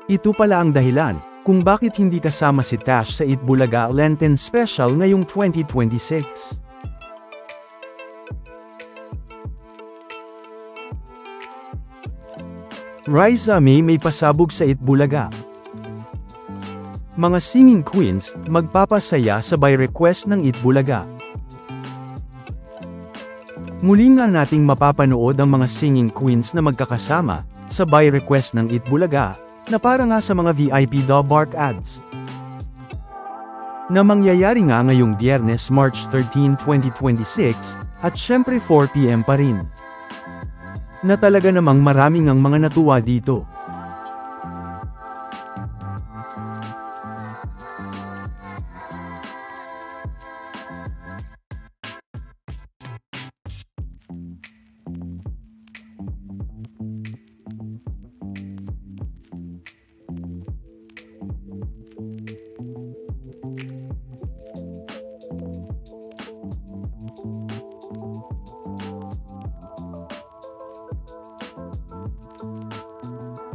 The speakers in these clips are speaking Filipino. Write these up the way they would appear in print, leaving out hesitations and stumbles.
Ito pala ang dahilan kung bakit hindi kasama si Tash sa Eat Bulaga Lenten Special ngayong 2026. Riza may pasabog sa Eat Bulaga. Mga singing queens, magpapasaya sa by request ng Eat Bulaga. Muli nga nating mapapanood ang mga singing queens na magkakasama sa by request ng Eat Bulaga, na para nga sa mga VIP Bark ads. Na mangyayari nga ngayong Biyernes March 13, 2026, at syempre 4 PM pa rin. Na talaga namang maraming ang mga natuwa dito.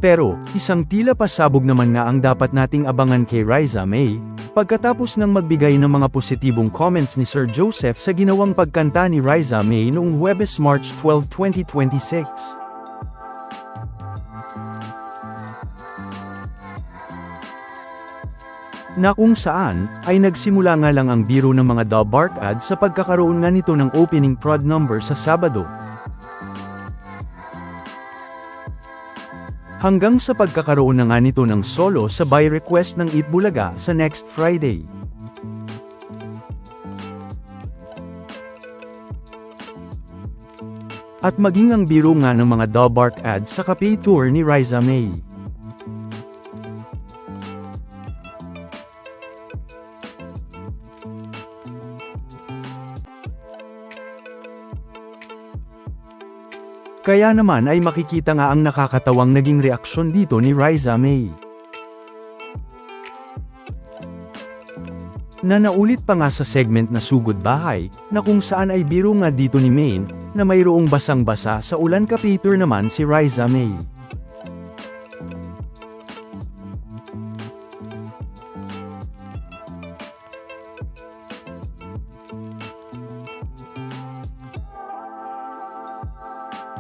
Pero, isang tila pasabog naman nga ang dapat nating abangan kay Riza May, pagkatapos ng magbigay ng mga positibong comments ni Sir Joseph sa ginawang pagkanta ni Riza May noong Huwebes March 12, 2026. Na kung saan, ay nagsimula nga lang ang biro ng mga Bark ads sa pagkakaroon nga nito ng opening prod number sa Sabado. Hanggang sa pagkakaroon na nga nito ng solo sa by request ng Eat Bulaga sa next Friday. At maging ang biro nga ng mga Bark ads sa cafe tour ni Riza May. Kaya naman ay makikita nga ang nakakatawang naging reaksyon dito ni Riza May. Na naulit pa nga sa segment na Sugod Bahay, na kung saan ay biro nga dito ni Maine, na mayroong basang-basa sa ulan capator naman si Riza May.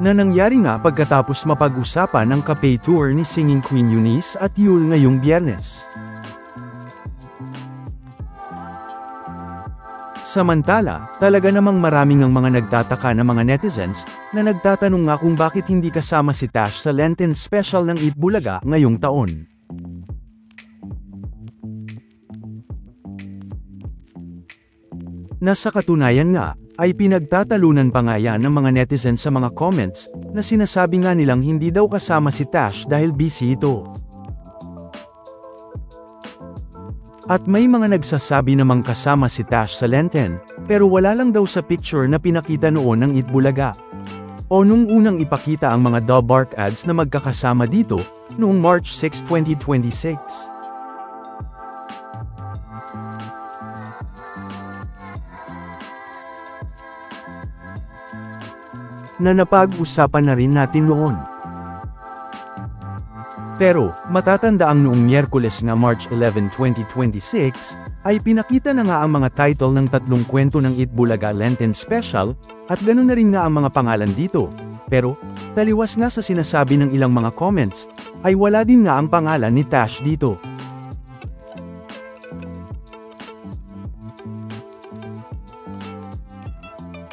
Na nangyari nga pagkatapos mapag-usapan ang cafe tour ni singing Queen Eunice at Yul ngayong Biyernes. Samantala, talaga namang maraming ang mga nagtataka na mga netizens, na nagtatanong nga kung bakit hindi kasama si Tash sa Lenten Special ng Eat Bulaga ngayong taon. Na sa katunayan nga, ay pinagtatalunan pa nga yan ng mga netizens sa mga comments, na sinasabi nga nilang hindi daw kasama si Tash dahil busy ito. At may mga nagsasabi namang kasama si Tash sa Lenten, pero wala lang daw sa picture na pinakita noon ng Eat Bulaga. O nung unang ipakita ang mga Bark ads na magkakasama dito, noong March 6, 2026. Na napag-usapan na rin natin noon. Pero, matatandaang noong Miyerkules nga March 11, 2026, ay pinakita na nga ang mga title ng tatlong kwento ng Eat Bulaga Lenten Special, at ganun na rin nga ang mga pangalan dito. Pero, taliwas nga sa sinasabi ng ilang mga comments, ay wala din nga ang pangalan ni Tash dito.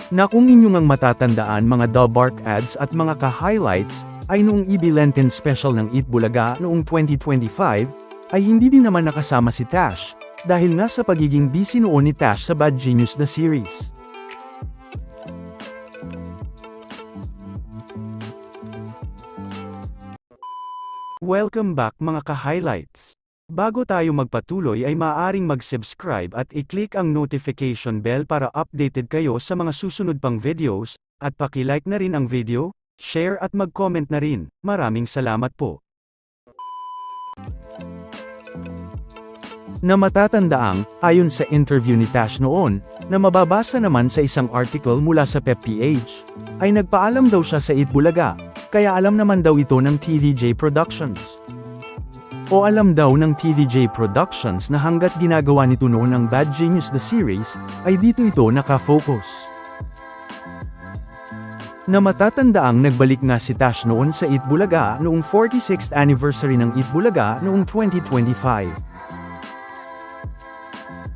Na kung inyong ang matatandaan mga Bark ads at mga ka-highlights, ay noong EB Lenten Special ng Eat Bulaga noong 2025, ay hindi din naman nakasama si Tash, dahil nga sa pagiging busy noon ni Tash sa Bad Genius The Series. Welcome back mga ka-highlights! Bago tayo magpatuloy ay maaaring mag-subscribe at i-click ang notification bell para updated kayo sa mga susunod pang videos, at paki-like na rin ang video, share at mag-comment na rin. Maraming salamat po. Na matatandaang, ayon sa interview ni Tash noon, na mababasa naman sa isang article mula sa PepPH, ay nagpaalam daw siya sa Eat Bulaga, kaya alam naman daw ito ng TVJ Productions. O alam daw ng TVJ Productions na hanggat ginagawa nito noon ang Bad Genius the series, ay dito ito nakafocus. Na matatandaang nagbalik nga si Tash noon sa Eat Bulaga noong 46th anniversary ng Eat Bulaga noong 2025.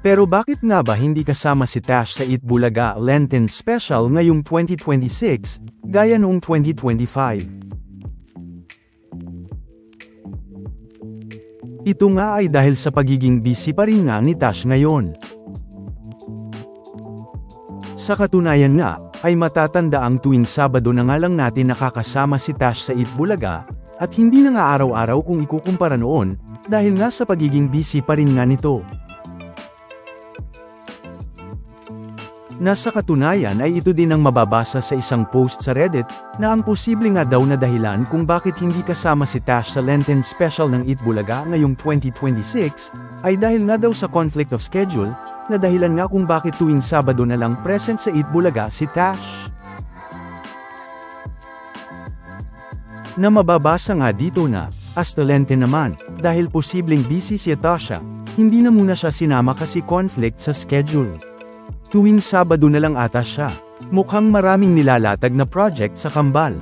Pero bakit nga ba hindi kasama si Tash sa Eat Bulaga Lenten Special ngayong 2026, gaya noong 2025? Ito nga ay dahil sa pagiging busy pa rin nga ni Tash ngayon. Sa katunayan nga, ay matatanda ang tuwing Sabado na nga lang natin nakakasama si Tash sa Eat Bulaga, at hindi na nga araw-araw kung ikukumpara noon, dahil nga sa pagiging busy pa rin nga nito. Nasa katunayan ay ito din ang mababasa sa isang post sa Reddit, na ang posible nga daw na dahilan kung bakit hindi kasama si Tash sa Lenten Special ng Eat Bulaga ngayong 2026, ay dahil nga daw sa conflict of schedule, na dahilan nga kung bakit tuwing Sabado na lang present sa Eat Bulaga si Tash. Na mababasa nga dito na, as the Lenten naman, dahil posibleng busy si Tasha, hindi na muna siya sinama kasi conflict sa schedule. Tuwing Sabado na lang ata siya. Mukhang maraming nilalatag na project sa kambal.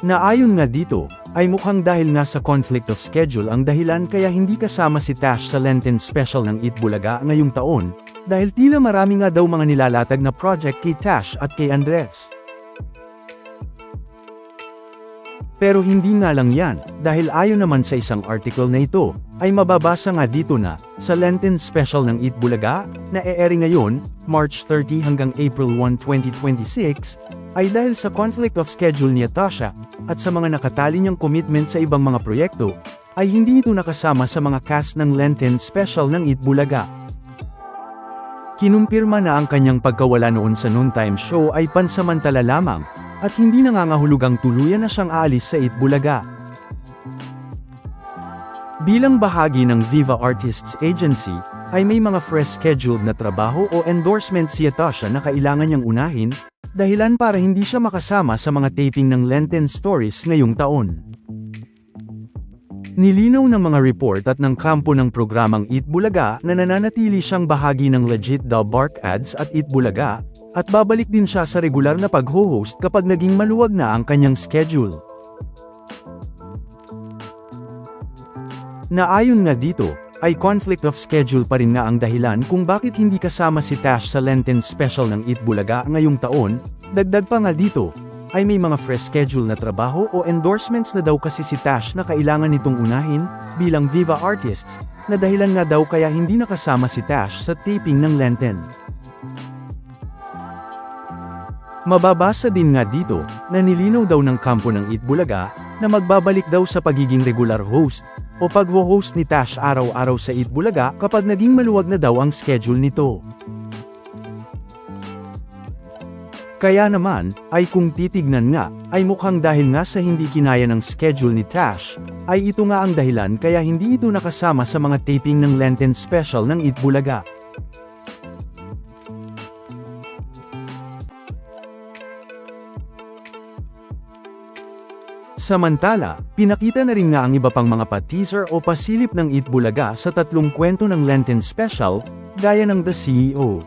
Na ayon nga dito, ay mukhang dahil nga sa conflict of schedule ang dahilan kaya hindi kasama si Tash sa Lenten Special ng Eat Bulaga ngayong taon, dahil tila marami nga daw mga nilalatag na project kay Tash at kay Andres. Pero hindi nga lang yan, dahil ayon naman sa isang article na ito, ay mababasa nga dito na, sa Lenten Special ng Eat Bulaga, na e-airing ngayon, March 30 hanggang April 1, 2026, ay dahil sa conflict of schedule ni Tasha, at sa mga nakatali niyang commitment sa ibang mga proyekto, ay hindi ito nakasama sa mga cast ng Lenten Special ng Eat Bulaga. Kinumpirma na ang kanyang pagkawala noon sa noontime show ay pansamantala lamang, at hindi nangangahulugang tuluyan na siyang aalis sa Eat Bulaga. Bilang bahagi ng Viva Artists Agency, ay may mga fresh scheduled na trabaho o endorsement si Tasha na kailangan niyang unahin, dahilan para hindi siya makasama sa mga taping ng Lenten Stories ngayong taon. Nilinaw ng mga report at ng kampo ng programang Eat Bulaga na nananatili siyang bahagi ng Legit Daw Bark Ads at Eat Bulaga, at babalik din siya sa regular na pag-ho-host kapag naging maluwag na ang kanyang schedule. Na ayon nga dito, ay conflict of schedule pa rin nga ang dahilan kung bakit hindi kasama si Tash sa Lenten Special ng Eat Bulaga ngayong taon, dagdag pa nga dito, ay may mga fresh schedule na trabaho o endorsements na daw kasi si Tash na kailangan nitong unahin, bilang Viva Artists, na dahilan nga daw kaya hindi nakasama si Tash sa taping ng Lenten. Mababasa din nga dito, na nilinaw daw ng kampo ng Eat Bulaga, na magbabalik daw sa pagiging regular host, o pag-ho-host ni Tash araw-araw sa Eat Bulaga kapag naging maluwag na daw ang schedule nito. Kaya naman, ay kung titignan nga, ay mukhang dahil nga sa hindi kinaya ng schedule ni Tash, ay ito nga ang dahilan kaya hindi ito nakasama sa mga taping ng Lenten Special ng Eat Bulaga. Samantala, pinakita na rin nga ang iba pang mga pa-teaser o pasilip ng Eat Bulaga sa tatlong kwento ng Lenten Special, gaya ng The CEO.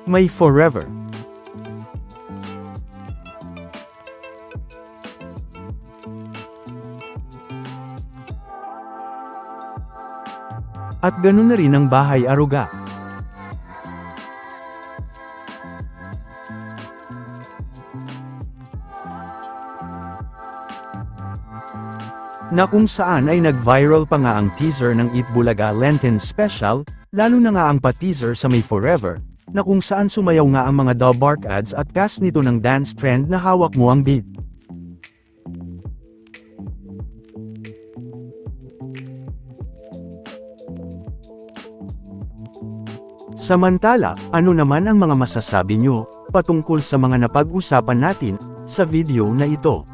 May Forever. At ganun na rin ang Bahay Aruga. Na kung saan ay nag-viral pa nga ang teaser ng Eat Bulaga Lenten Special, lalo na nga ang pa-teaser sa May Forever, na kung saan sumayaw nga ang mga Daw Bark Ads at cast nito ng dance trend na Hawak Mo Ang Beat. Samantala, ano naman ang mga masasabi nyo patungkol sa mga napag-usapan natin sa video na ito?